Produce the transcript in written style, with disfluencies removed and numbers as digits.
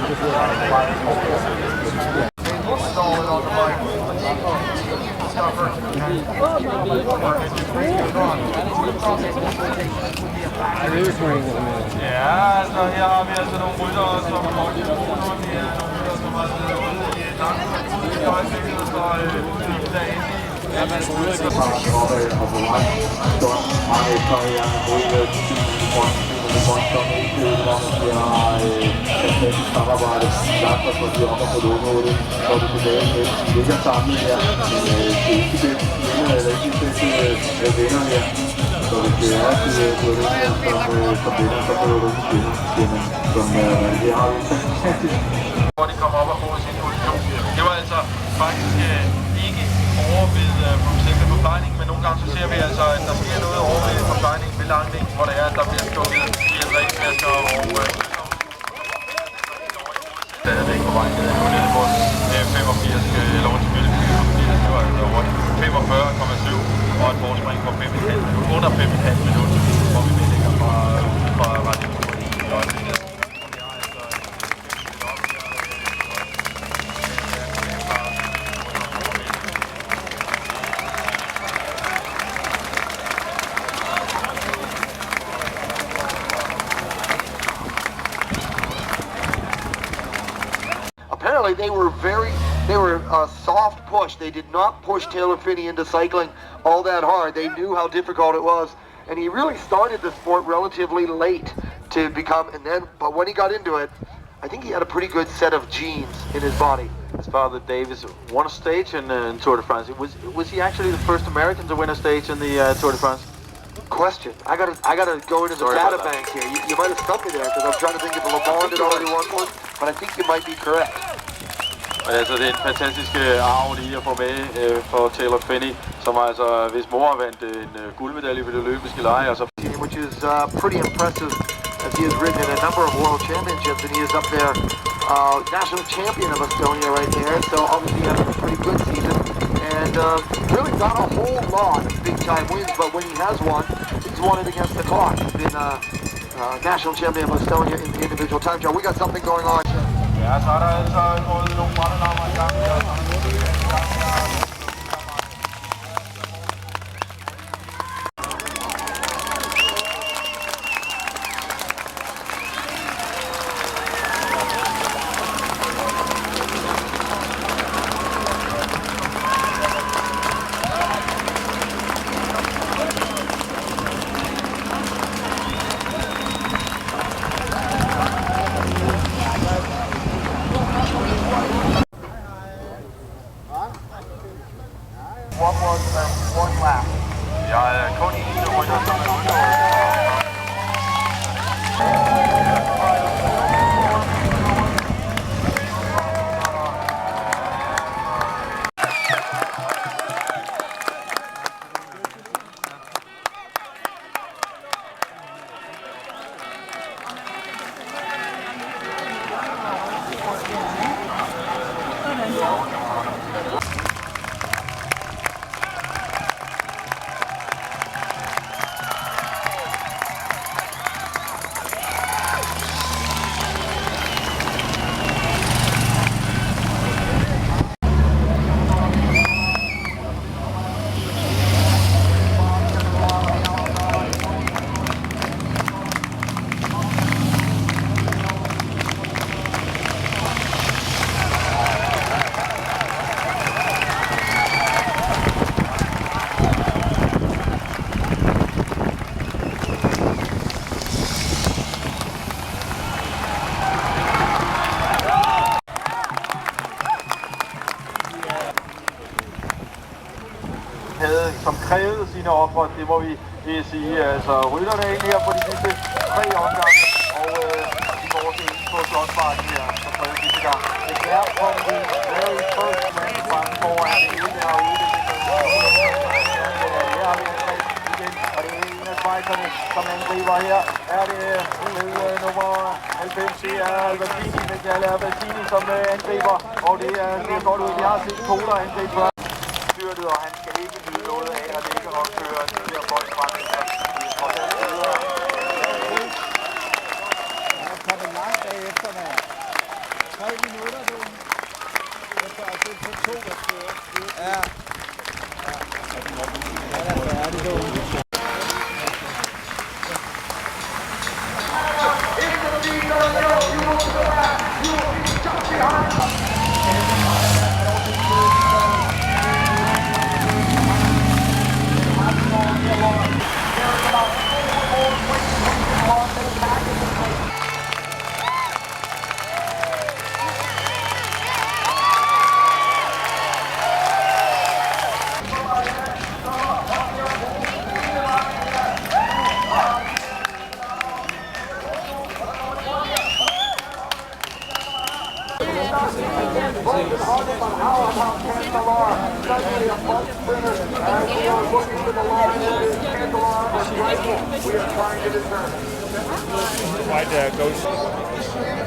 Ja, altså her har vi altså nogle ryttere, som har nogle ryttere, som har siddet ude i lang tid i øjeblikket, så de er inde i. Ja, man er ude i det. Og på vej, så mange karriere ryttere, som ikke hvor man bliver fantastisk samarbejde. Lagt os for de op og få lukket det, så er det tilbage med. Vi ligger samlet her, men det er ikke det vinder, eller ikke det vinder her. Så hvis det er, at du er den her, som vinder, så får du den vinder, som det har vi fantastisk. Hvor de kommer op og får sin position. Det var altså faktisk ikke over ved selve forplejningen, men nogle gange så ser vi altså, at der sker noget over ved forplejningen ved langning, hvor det er, at der bliver stukket i en ræsmasker og stadigvæk på vej ned. Nu er det vores 85 lov til Møllefyr, det var altså over 45,7 og et forspring på 5,5 minutter, under 5,5 minutter, hvor vi ligger fra Radio i øjeblikket. Apparently they were a soft push. They did not push Taylor Phinney into cycling all that hard. They knew how difficult it was, and he really started the sport relatively late to become, but when he got into it, I think he had a pretty good set of genes in his body. His father Davis won a stage in Tour de France. Was he actually the first American to win a stage in the Tour de France? Question. I gotta go into the data bank here. You might have stumped me there because I'm trying to think if Le Mans had already won one, but I think you might be correct. Altså det er en fantastisk arv lige at få med for Taylor Phinney, som altså hvis mor vandt en guldmedalje ved det olympiske lege, og så which is pretty impressive as he has ridden in a number of world championships, and he is up there national champion of Estonia right there, so obviously having a pretty good season, and really not a whole lot of big time wins, but when he has won, he's won it against the clock. He's been national champion of Estonia in the individual time trial. We got something going on. Ja, så er der altså gået nogle brændenammer i gang her. What was one lap? Ja, kun en rytter, som er ude. Som krævede sine ofre, det må vi sige. Altså rytterne er her på de sidste 3 omgange, og de går også ind på slåsmarken her, så tredje sidste gang. Det er from the very first man frem foran det hele derude. Her har vi angreb igen, og det er en af svejserne, som angriber her. Er det nummer 90, det er Albertini, Michele Albertini, som angriber, og det ser godt ud. Vi har set Kola angreb før. Og han skal ikke nyde noget af, at det ikke nok kører de der folk frem. Og den videre. Han er kommet langt bagefter, mand. 3 minutter, du. Efter at det på 2, der kører. Ja. Ja, det er du. Right there goes.